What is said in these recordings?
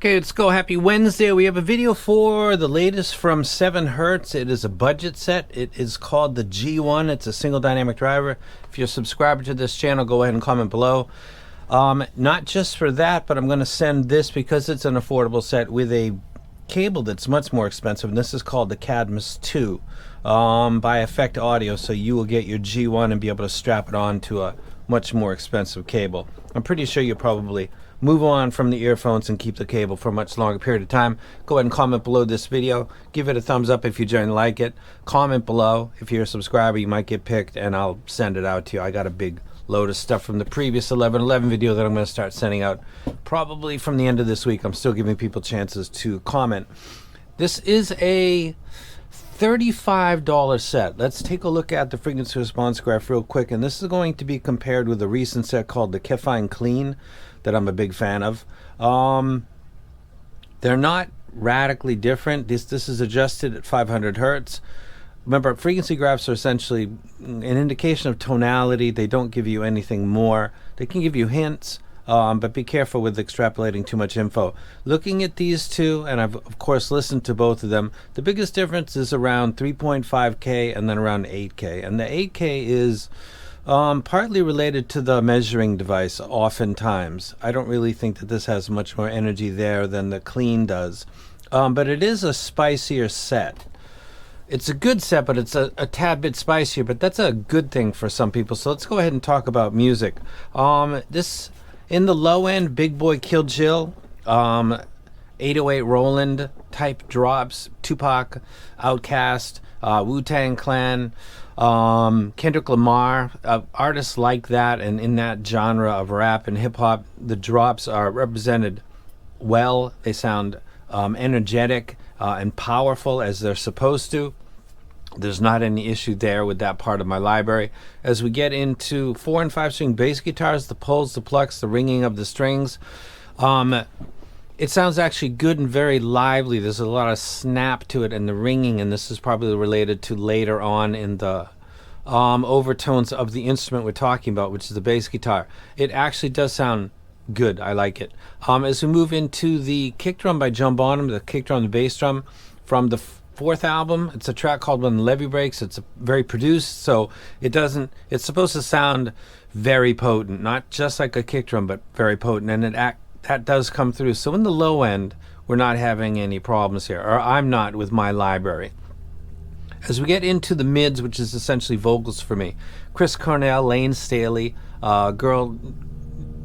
Okay, let's go. Happy Wednesday. We have a video for the latest from 7 Hertz. It is a budget set. It is called the G1. It's a single dynamic driver. If you're a subscriber to this channel, go ahead and comment below. Not just for that, but I'm going to send this because it's an affordable set with a cable that's much more expensive. And this is called the Cadmus 2 by Effect Audio. So you will get your G1 and be able to strap it on to a much more expensive cable. I'm pretty sure you'll probably move on from the earphones and keep the cable for a much longer period of time. Go ahead and comment below this video. Give it a thumbs up if you generally like it. Comment below. If you're a subscriber, you might get picked and I'll send it out to you. I got a big load of stuff from the previous 11/11 video that I'm going to start sending out probably from the end of this week. I'm still giving people chances to comment. This is a $35 set. Let's take a look at the frequency response graph real quick, and this is going to be compared with a recent set called the Kefine Clean that I'm a big fan of. They're not radically different. This is adjusted at 500 hertz. Remember, frequency graphs are essentially an indication of tonality. They don't give you anything more. They can give you hints, but be careful with extrapolating too much info. Looking at these two, and I've of course listened to both of them, the biggest difference is around 3.5K and then around 8K. And the 8K is partly related to the measuring device oftentimes. I don't really think that this has much more energy there than the Clean does. But it is a spicier set. It's a good set, but it's a tad bit spicier, but that's a good thing for some people. So let's go ahead and talk about music. This, in the low end, Big Boy Kill Jill, 808 Roland type drops, Tupac, Outkast, Wu-Tang Clan, Kendrick Lamar, artists like that, and in that genre of rap and hip-hop, the drops are represented well. They sound energetic and powerful as they're supposed to. There's not any issue there with that part of my library. As we get into 4 and 5 string bass guitars, the pulls, the plucks, the ringing of the strings, it sounds actually good and very lively. There's a lot of snap to it and the ringing, and this is probably related to later on in the overtones of the instrument we're talking about, which is the bass guitar. It actually does sound good. I like it. As we move into the kick drum by John Bonham, the kick drum, the bass drum from the 4th album, it's a track called When the Levee Breaks. It's very produced, so it's supposed to sound very potent, not just like a kick drum, but very potent, and that does come through. So in the low end, we're not having any problems here, or I'm not with my library. As we get into the mids, which is essentially vocals for me, Chris Cornell, Lane Staley, a girl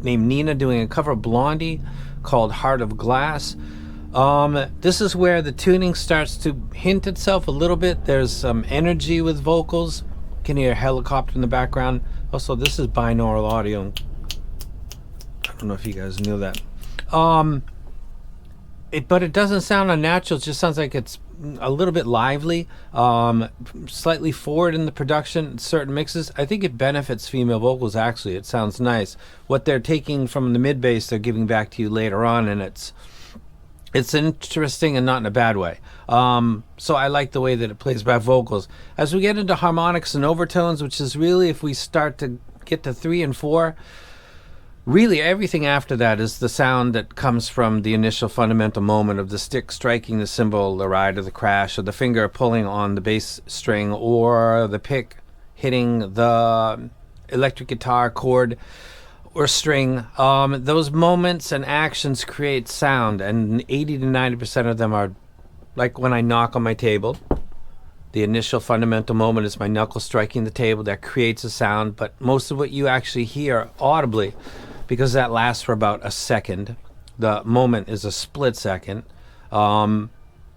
named Nina doing a cover of Blondie called Heart of Glass. This is where the tuning starts to hint itself a little bit. There's some energy with vocals. You can hear a helicopter in the background. Also, this is binaural audio. I don't know if you guys knew that. But it doesn't sound unnatural. It just sounds like it's a little bit lively, slightly forward in the production, certain mixes. I think it benefits female vocals, actually. It sounds nice. What they're taking from the mid bass, they're giving back to you later on, and it's interesting and not in a bad way. So I like the way that it plays back vocals. As we get into harmonics and overtones, which is really, if we start to get to 3 and 4, really everything after that is the sound that comes from the initial fundamental moment of the stick striking the cymbal, the ride, or the crash, or the finger pulling on the bass string, or the pick hitting the electric guitar chord or string. Those moments and actions create sound, and 80 to 90% of them are like when I knock on my table. The initial fundamental moment is my knuckle striking the table. That creates a sound, but most of what you actually hear audibly, because that lasts for about a second, the moment is a split second,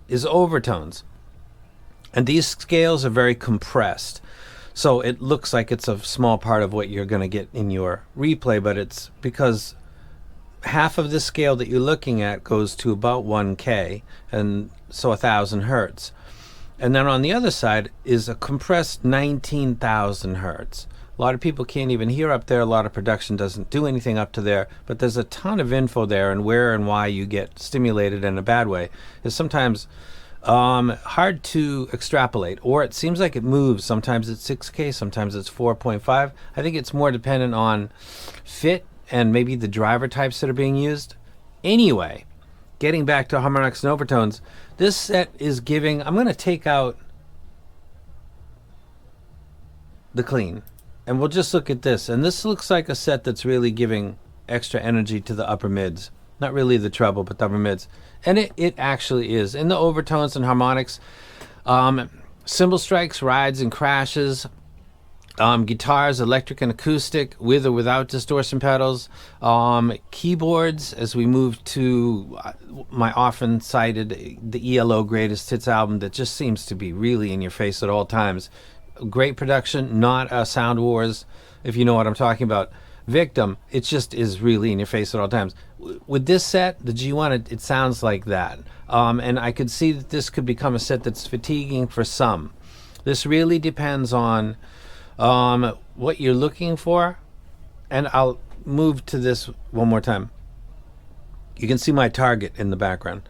is overtones. And these scales are very compressed. So it looks like it's a small part of what you're going to get in your replay, but it's because half of the scale that you're looking at goes to about 1K, and so 1,000 hertz. And then on the other side is a compressed 19,000 hertz. A lot of people can't even hear up there. A lot of production doesn't do anything up to there, but there's a ton of info there, and where and why you get stimulated in a bad way is sometimes hard to extrapolate, or it seems like it moves. Sometimes it's 6K, sometimes it's 4.5. I think it's more dependent on fit and maybe the driver types that are being used. Anyway, getting back to harmonics and overtones, this set is giving, I'm going to take out the clean, and we'll just look at this. And this looks like a set that's really giving extra energy to the upper mids. Not really the treble, but the upper mids. And it actually is. In the overtones and harmonics, cymbal strikes, rides and crashes, guitars, electric and acoustic, with or without distortion pedals, keyboards, as we move to my often cited, the ELO Greatest Hits album that just seems to be really in your face at all times. Great production, not a Sound Wars, if you know what I'm talking about. Victim, it just is really in your face at all times. With this set, the G1, it sounds like that. And I could see that this could become a set that's fatiguing for some. This really depends on what you're looking for. And I'll move to this one more time. You can see my target in the background.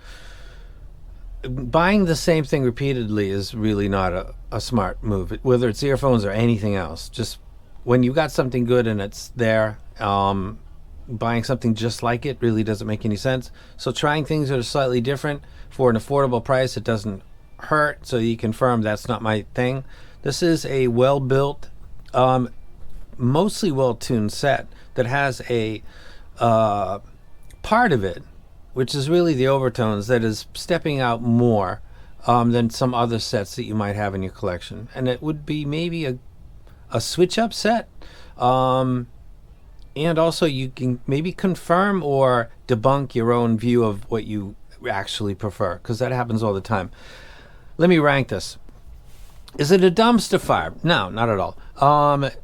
Buying the same thing repeatedly is really not a smart move, whether it's earphones or anything else. Just when you got something good and it's there, buying something just like it really doesn't make any sense. So trying things that are slightly different for an affordable price, it doesn't hurt. So you confirm that's not my thing. This is a well-built, mostly well-tuned set that has a part of it, which is really the overtones, that is stepping out more than some other sets that you might have in your collection. And it would be maybe a switch-up set. And also you can maybe confirm or debunk your own view of what you actually prefer, because that happens all the time. Let me rank this. Is it a dumpster fire? No, not at all.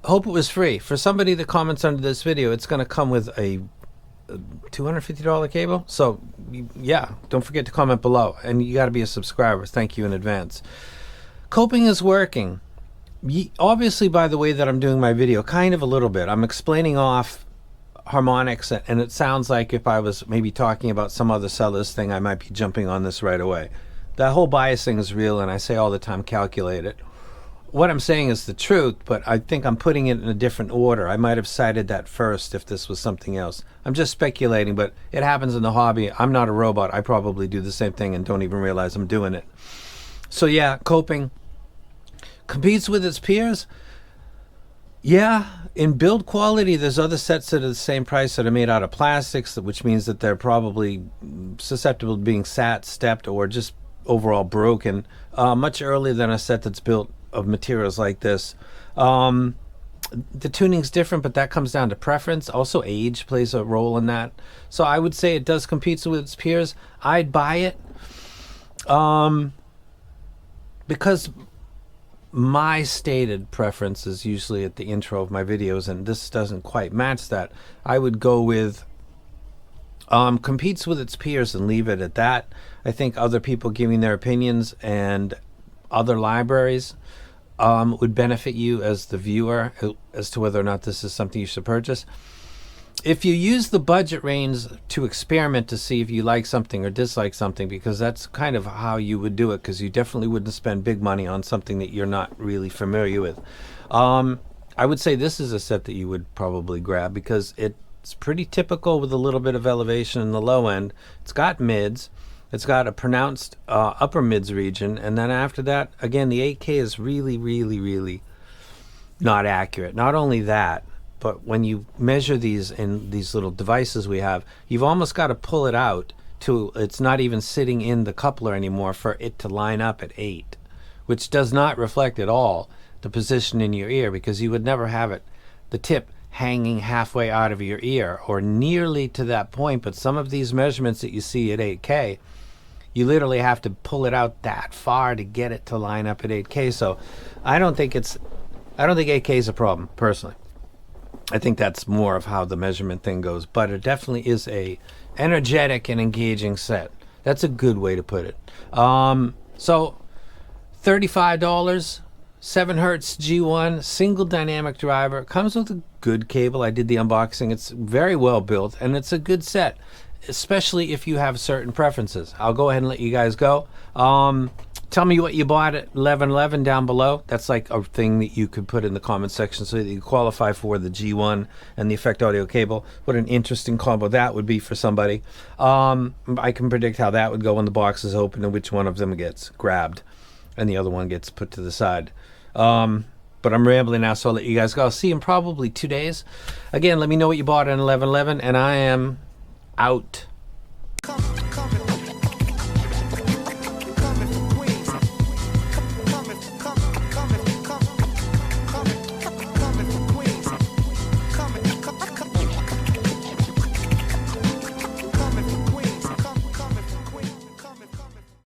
Hope it was free. For somebody that comments under this video, it's going to come with a $250 cable. So yeah, don't forget to comment below, and you got to be a subscriber. Thank you in advance. Coping is working. Obviously, by the way that I'm doing my video, kind of a little bit. I'm explaining off harmonics, and it sounds like if I was maybe talking about some other seller's thing, I might be jumping on this right away. That whole bias thing is real, and I say all the time, calculate it. What I'm saying is the truth, but I think I'm putting it in a different order. I might have cited that first if this was something else. I'm just speculating, but it happens in the hobby. I'm not a robot. I probably do the same thing and don't even realize I'm doing it. So yeah, coping. Competes with its peers. Yeah, in build quality, there's other sets that are the same price that are made out of plastics, which means that they're probably susceptible to being stepped, or just overall broken much earlier than a set that's built of materials like this. The tuning's different, but that comes down to preference. Also, age plays a role in that. So I would say it does compete with its peers. I'd buy it because my stated preference is usually at the intro of my videos, and this doesn't quite match that. I would go with competes with its peers and leave it at that. I think other people giving their opinions and other libraries would benefit you as the viewer as to whether or not this is something you should purchase. If you use the budget range to experiment to see if you like something or dislike something, because that's kind of how you would do it, because you definitely wouldn't spend big money on something that you're not really familiar with. I would say this is a set that you would probably grab, because it's pretty typical with a little bit of elevation in the low end. It's got mids. It's got a pronounced upper mids region, and then after that, again, the 8K is really, really, really not accurate. Not only that, but when you measure these in these little devices we have, you've almost got to pull it out to, it's not even sitting in the coupler anymore for it to line up at 8, which does not reflect at all the position in your ear, because you would never have it, the tip hanging halfway out of your ear or nearly to that point. But some of these measurements that you see at 8K, you literally have to pull it out that far to get it to line up at 8K. So I don't think 8K is a problem, personally. I think that's more of how the measurement thing goes, but it definitely is a energetic and engaging set. That's a good way to put it. So $35, 7 hertz G1, single dynamic driver, comes with a good cable. I did the unboxing. It's very well built, and it's a good set, especially if you have certain preferences. I'll go ahead and let you guys go. Tell me what you bought at 1111 down below. That's like a thing that you could put in the comment section so that you qualify for the G1 and the Effect Audio cable. What an interesting combo that would be for somebody. I can predict how that would go when the box is open and which one of them gets grabbed and the other one gets put to the side. But I'm rambling now, so I'll let you guys go. I'll see you in probably 2 days. Again, let me know what you bought on 1111, and I am out.